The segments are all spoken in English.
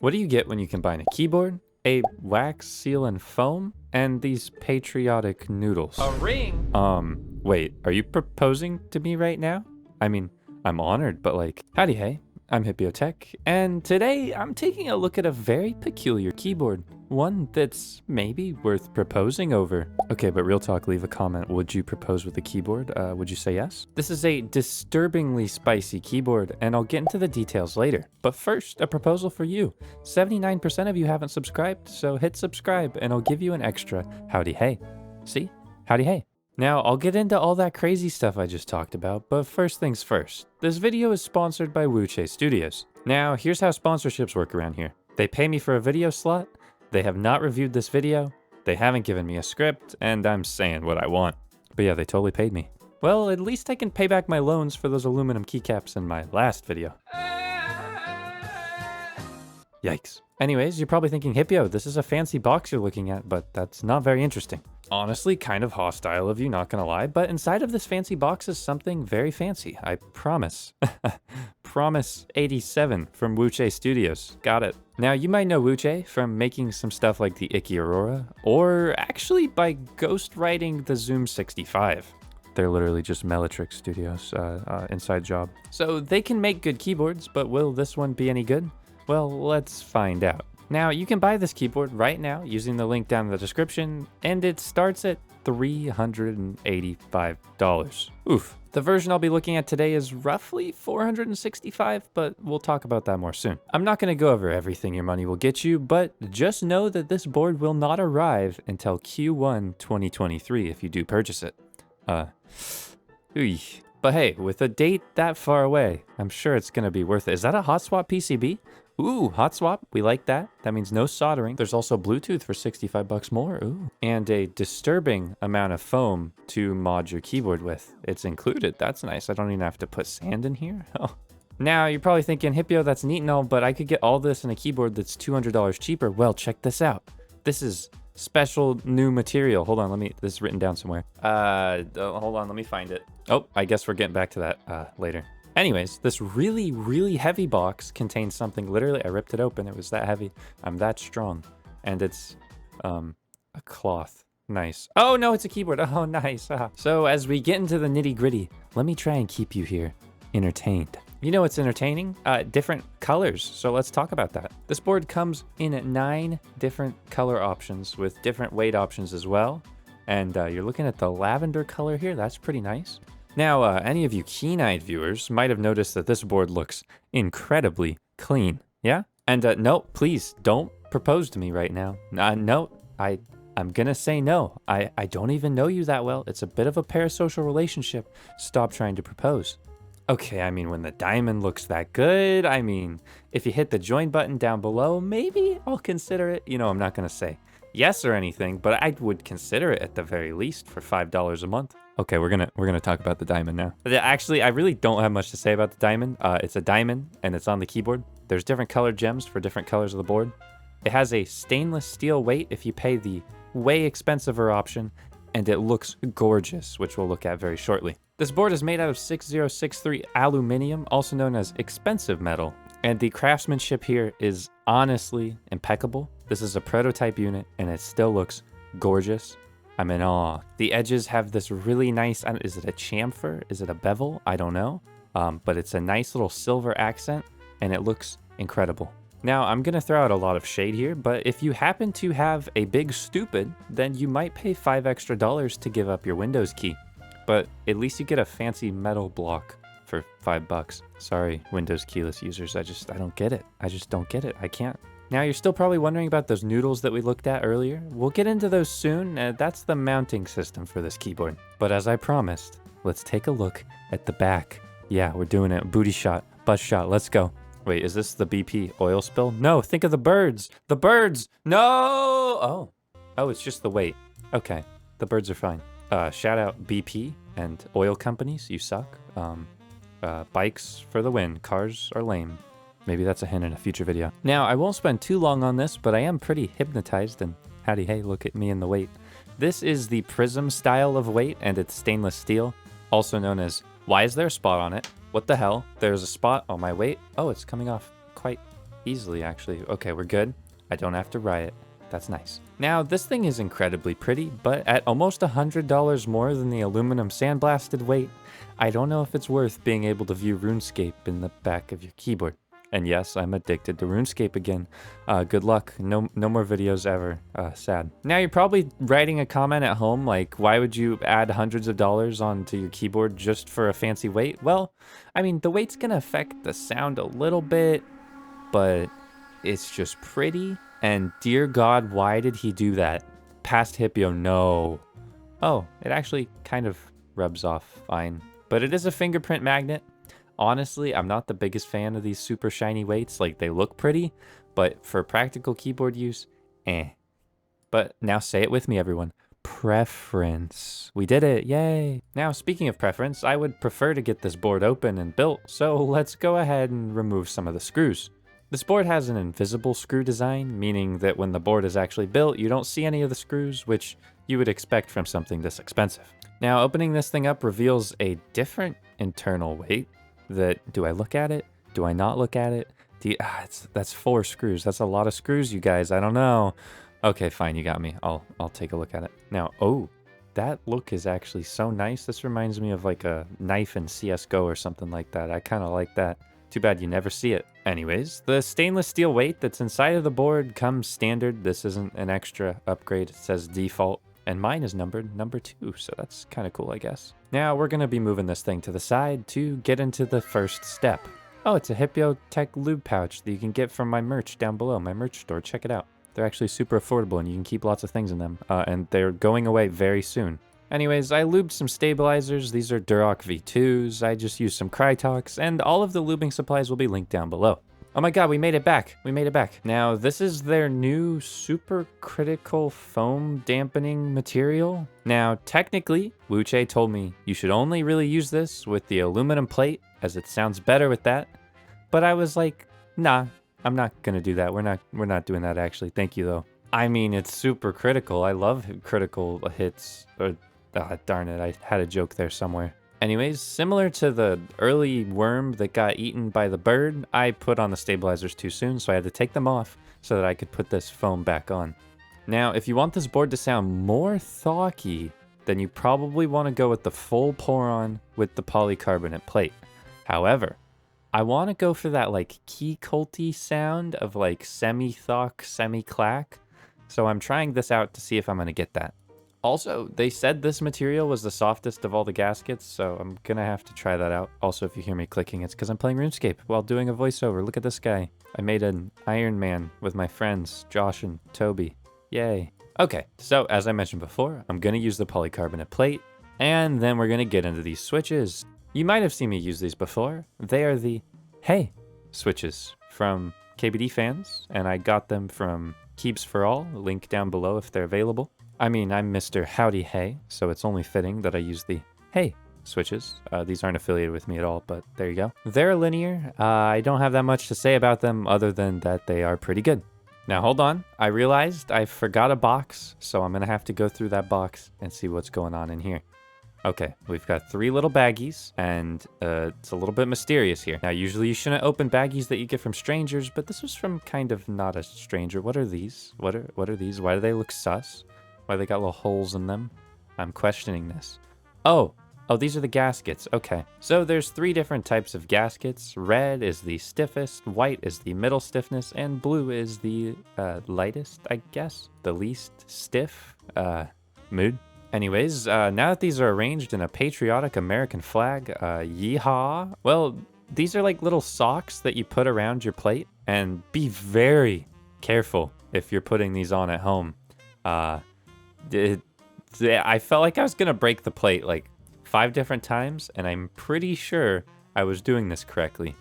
What do you get when you combine a keyboard, a wax seal and foam, and these patriotic noodles? A ring? Wait, are you proposing to me right now? I mean, I'm honored, but like, howdy hey, I'm Hipyo Tech, and today I'm taking a look at a very peculiar keyboard. One that's maybe worth proposing over. Okay, but real talk, leave a comment. Would you propose with a keyboard? Would you say yes? This is a disturbingly spicy keyboard, and I'll get into the details later. But first, a proposal for you. 79% of you haven't subscribed, so hit subscribe, and I'll give you an extra howdy hey. See? Howdy hey. Now, I'll get into all that crazy stuff I just talked about, but first things first. This video is sponsored by Wuche Studios. Now, here's how sponsorships work around here. They pay me for a video slot, they have not reviewed this video, they haven't given me a script, and I'm saying what I want. But yeah, they totally paid me. Well, at least I can pay back my loans for those aluminum keycaps in my last video. Yikes. Anyways, you're probably thinking, Hipyo, this is a fancy box you're looking at, but that's not very interesting. Honestly, kind of hostile of you, not gonna lie, but inside of this fancy box is something very fancy, I promise. Promise 87 from Wuche Studios. Got it. Now, you might know Wuche from making some stuff like the Icky Aurora, or actually by ghostwriting the Zoom 65. They're literally just Melitrix Studios, inside job. So they can make good keyboards, but will this one be any good? Well, let's find out. Now, you can buy this keyboard right now using the link down in the description, and it starts at $385. Oof. The version I'll be looking at today is roughly $465, but we'll talk about that more soon. I'm not going to go over everything your money will get you, but just know that this board will not arrive until Q1 2023 if you do purchase it. But hey, with a date that far away, I'm sure it's going to be worth it. Is that a hot swap PCB? Ooh, hot swap, we like that. That means no soldering. There's also Bluetooth for 65 bucks more, ooh. And a disturbing amount of foam to mod your keyboard with. It's included, that's nice. I don't even have to put sand in here. Oh. Now, you're probably thinking, Hipyo, that's neat and all, but I could get all this in a keyboard that's $200 cheaper. Well, check this out. This is special new material. Hold on, this is written down somewhere. Hold on, let me find it. Oh, I guess we're getting back to that later. Anyways, this really, really heavy box contains something, literally, I ripped it open, it was that heavy. I'm that strong. And it's, a cloth. Nice. Oh no, it's a keyboard. Oh, nice. So as we get into the nitty gritty, let me try and keep you here entertained. You know what's entertaining? Different colors. So let's talk about that. This board comes in 9 different color options with different weight options as well. And you're looking at the lavender color here. That's pretty nice. Now, any of you keen-eyed viewers might have noticed that this board looks incredibly clean, yeah? And no, please don't propose to me right now. No, I'm gonna say no. I don't even know you that well. It's a bit of a parasocial relationship. Stop trying to propose. Okay, I mean, when the diamond looks that good, I mean, if you hit the join button down below, maybe I'll consider it. You know, I'm not gonna say yes or anything, but I would consider it at the very least for $5 a month. Okay, we're gonna talk about the diamond now. Actually, I really don't have much to say about the diamond. It's a diamond, and it's on the keyboard. There's different colored gems for different colors of the board. It has a stainless steel weight if you pay the way expensiver option, and it looks gorgeous, which we'll look at very shortly. This board is made out of 6063 aluminum, also known as expensive metal, and the craftsmanship here is honestly impeccable. This is a prototype unit, and it still looks gorgeous. I'm in awe. The edges have this really nice, is it a chamfer? Is it a bevel? I don't know. But it's a nice little silver accent, and it looks incredible. Now, I'm gonna throw out a lot of shade here, but if you happen to have a big stupid, then you might pay $5 extra to give up your Windows key. But at least you get a fancy metal block for $5. Sorry, Windows keyless users, I don't get it. I just don't get it, I can't. Now, you're still probably wondering about those noodles that we looked at earlier. We'll get into those soon. That's the mounting system for this keyboard. But as I promised, let's take a look at the back. Yeah, we're doing it. Booty shot, butt shot, let's go. Wait, is this the BP oil spill? No, think of the birds. The birds, no! Oh, it's just the weight. Okay, the birds are fine. Shout out BP and oil companies, you suck. Bikes for the win, cars are lame. Maybe that's a hint in a future video. Now, I won't spend too long on this, but I am pretty hypnotized, and howdy hey, look at me in the weight. This is the prism style of weight, and it's stainless steel, also known as, why is there a spot on it? What the hell? There's a spot on my weight. Oh, it's coming off quite easily, actually. Okay, we're good. I don't have to riot. That's nice. Now, this thing is incredibly pretty, but at almost $100 more than the aluminum sandblasted weight, I don't know if it's worth being able to view RuneScape in the back of your keyboard. And yes, I'm addicted to RuneScape again. Good luck. No more videos ever. Sad. Now, you're probably writing a comment at home like, why would you add hundreds of dollars onto your keyboard just for a fancy weight? Well, I mean, the weight's gonna affect the sound a little bit, but it's just pretty. And dear God, why did he do that? Past Hipyo, no. Oh, it actually kind of rubs off fine. But it is a fingerprint magnet. Honestly, I'm not the biggest fan of these super shiny weights. Like, they look pretty, but for practical keyboard use, eh. But now say it with me, everyone. Preference. We did it, yay. Now, speaking of preference, I would prefer to get this board open and built, so let's go ahead and remove some of the screws. This board has an invisible screw design, meaning that when the board is actually built, you don't see any of the screws, which you would expect from something this expensive. Now, opening this thing up reveals a different internal weight that, do I look at it? Do I not look at it? That's 4 screws. That's a lot of screws, you guys. I don't know. Okay, fine, you got me. I'll take a look at it. Now, oh, that look is actually so nice. This reminds me of like a knife in CSGO or something like that. I kind of like that. Too bad you never see it. Anyways, the stainless steel weight that's inside of the board comes standard. This isn't an extra upgrade. It says default. And mine is numbered number 2, so that's kind of cool, I guess. Now, we're going to be moving this thing to the side to get into the first step. Oh, it's a Hipyo Tech lube pouch that you can get from my merch down below, my merch store. Check it out. They're actually super affordable, and you can keep lots of things in them. And they're going away very soon. Anyways, I lubed some stabilizers. These are Duroc V2s. I just used some Krytox, and all of the lubing supplies will be linked down below. Oh my god, we made it back. We made it back. Now, this is their new super critical foam dampening material. Now, technically, Wuche told me you should only really use this with the aluminum plate, as it sounds better with that. But I was like, nah, I'm not gonna do that. We're not doing that actually. Thank you though. I mean, it's super critical. I love critical hits. Darn it, I had a joke there somewhere. Anyways, similar to the early worm that got eaten by the bird, I put on the stabilizers too soon, so I had to take them off so that I could put this foam back on. Now, if you want this board to sound more thocky, then you probably want to go with the full pour-on with the polycarbonate plate. However, I want to go for that like key culty sound of like semi-thock, semi-clack, so I'm trying this out to see if I'm going to get that. Also, they said this material was the softest of all the gaskets, so I'm gonna have to try that out. Also, if you hear me clicking, it's because I'm playing RuneScape while doing a voiceover. Look at this guy. I made an Iron Man with my friends, Josh and Toby. Yay. Okay, so as I mentioned before, I'm gonna use the polycarbonate plate, and then we're gonna get into these switches. You might have seen me use these before. They are the Hey switches from KBD fans, and I got them from Keeps for All, link down below if they're available. I mean, I'm Mr. Howdy Hey, so it's only fitting that I use the Hey switches. These aren't affiliated with me at all, but there you go. They're linear. I don't have that much to say about them other than that they are pretty good. Now, hold on. I realized I forgot a box, so I'm going to have to go through that box and see what's going on in here. Okay, we've got 3 little baggies, and it's a little bit mysterious here. Now, usually you shouldn't open baggies that you get from strangers, but this was from kind of not a stranger. What are these? What are these? Why do they look sus? Why they got little holes in them? I'm questioning this. Oh, these are the gaskets. Okay. So there's 3 different types of gaskets. Red is the stiffest, white is the middle stiffness, and blue is the lightest, I guess. The least stiff mood. Anyways, now that these are arranged in a patriotic American flag, yeehaw. Well, these are like little socks that you put around your plate, and be very careful if you're putting these on at home. I felt like I was gonna break the plate like 5 different times, and I'm pretty sure I was doing this correctly.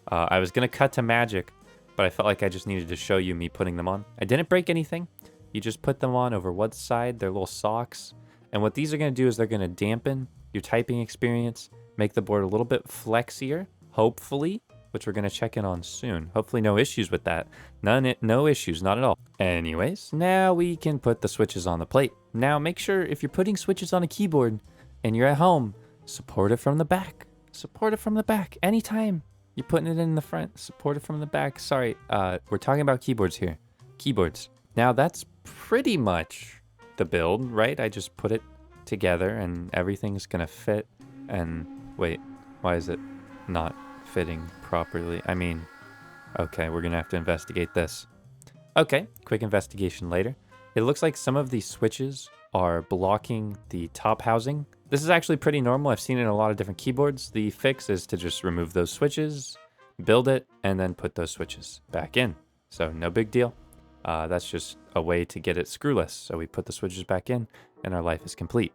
I was gonna cut to magic, but I felt like I just needed to show you me putting them on. I didn't break anything. You just put them on over one side. They're little socks, and what these are gonna do is they're gonna dampen your typing experience, make the board a little bit flexier, hopefully, which we're going to check in on soon. Hopefully no issues with that. No issues, not at all. Anyways, now we can put the switches on the plate. Now make sure if you're putting switches on a keyboard and you're at home, support it from the back. Support it from the back anytime. You're putting it in the front, support it from the back. Sorry, we're talking about keyboards here. Keyboards. Now that's pretty much the build, right? I just put it together and everything's gonna fit. And wait, why is it not fitting properly? I mean, okay, we're gonna have to investigate this. Okay, quick investigation later. It looks like some of these switches are blocking the top housing. This is actually pretty normal. I've seen it in a lot of different keyboards. The fix is to just remove those switches, build it, and then put those switches back in. So no big deal. That's just a way to get it screwless. So we put the switches back in and our life is complete.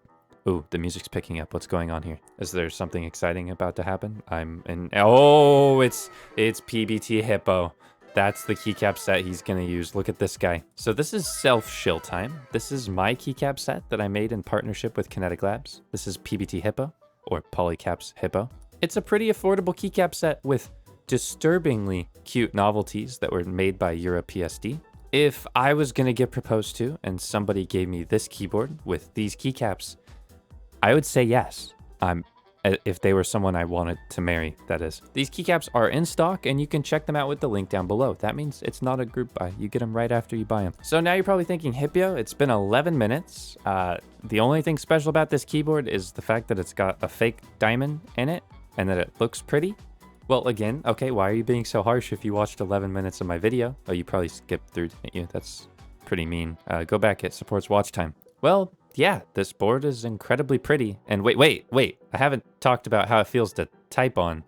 Ooh, the music's picking up. What's going on here? Is there something exciting about to happen? Oh, it's PBT Hipyo. That's the keycap set he's gonna use. Look at this guy. So this is self-shill time. This is my keycap set that I made in partnership with Kinetic Labs. This is PBT Hipyo, or Polycaps Hipyo. It's a pretty affordable keycap set with disturbingly cute novelties that were made by EuroPSD. If I was gonna get proposed to and somebody gave me this keyboard with these keycaps, I would say yes. If they were someone I wanted to marry, that is. These keycaps are in stock and you can check them out with the link down below. That means it's not a group buy. You get them right after you buy them. So now you're probably thinking, Hipyo, it's been 11 minutes. The only thing special about this keyboard is the fact that it's got a fake diamond in it and that it looks pretty. Well, again, okay, why are you being so harsh if you watched 11 minutes of my video? Oh, you probably skipped through, didn't you? That's pretty mean. Go back, it supports watch time. Well, yeah, this board is incredibly pretty. And wait. I haven't talked about how it feels to type on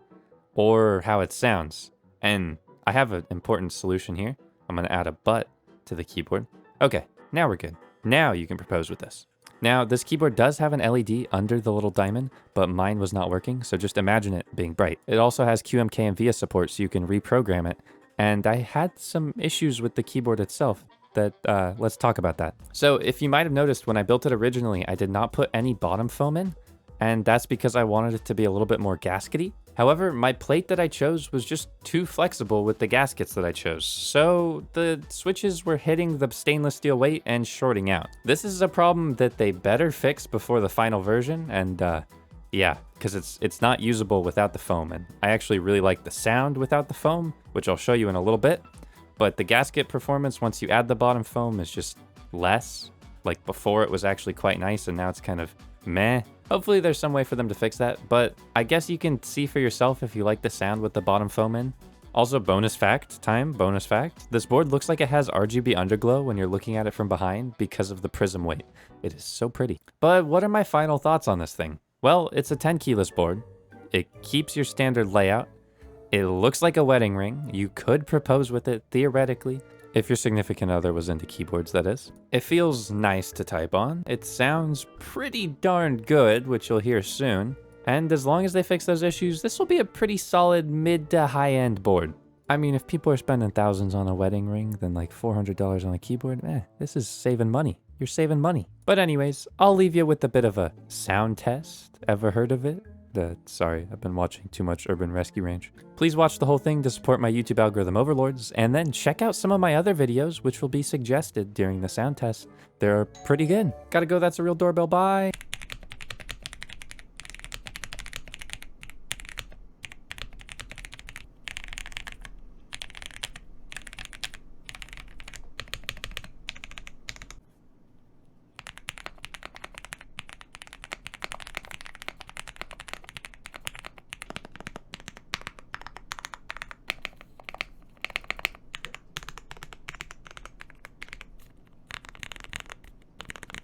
or how it sounds. And I have an important solution here. I'm going to add a butt to the keyboard. Okay, now we're good. Now you can propose with this. Now, this keyboard does have an LED under the little diamond, but mine was not working, so just imagine it being bright. It also has QMK and VIA support, so you can reprogram it. And I had some issues with the keyboard itself. Let's talk about that. So if you might have noticed when I built it originally, I did not put any bottom foam in, and that's because I wanted it to be a little bit more gaskety. However, my plate that I chose was just too flexible with the gaskets that I chose, so the switches were hitting the stainless steel weight and shorting out. This is a problem that they better fix before the final version, and yeah, because it's not usable without the foam, and I actually really like the sound without the foam, which I'll show you in a little bit. But the gasket performance, once you add the bottom foam, is just less. Like before it was actually quite nice and now it's kind of meh. Hopefully there's some way for them to fix that, but I guess you can see for yourself if you like the sound with the bottom foam in. Also, bonus fact. This board looks like it has RGB underglow when you're looking at it from behind because of the prism weight. It is so pretty. But what are my final thoughts on this thing? Well, it's a 10 keyless board. It keeps your standard layout. It looks like a wedding ring. You could propose with it, theoretically, if your significant other was into keyboards, that is. It feels nice to type on. It sounds pretty darn good, which you'll hear soon. And as long as they fix those issues, this will be a pretty solid mid to high-end board. I mean, if people are spending thousands on a wedding ring, then like $400 on a keyboard, this is saving money. You're saving money. But anyways, I'll leave you with a bit of a sound test. Ever heard of it? Sorry, I've been watching too much Urban Rescue Range. Please watch the whole thing to support my YouTube algorithm overlords, and then check out some of my other videos which will be suggested during the sound test. They're pretty good. Gotta go, that's a real doorbell, bye!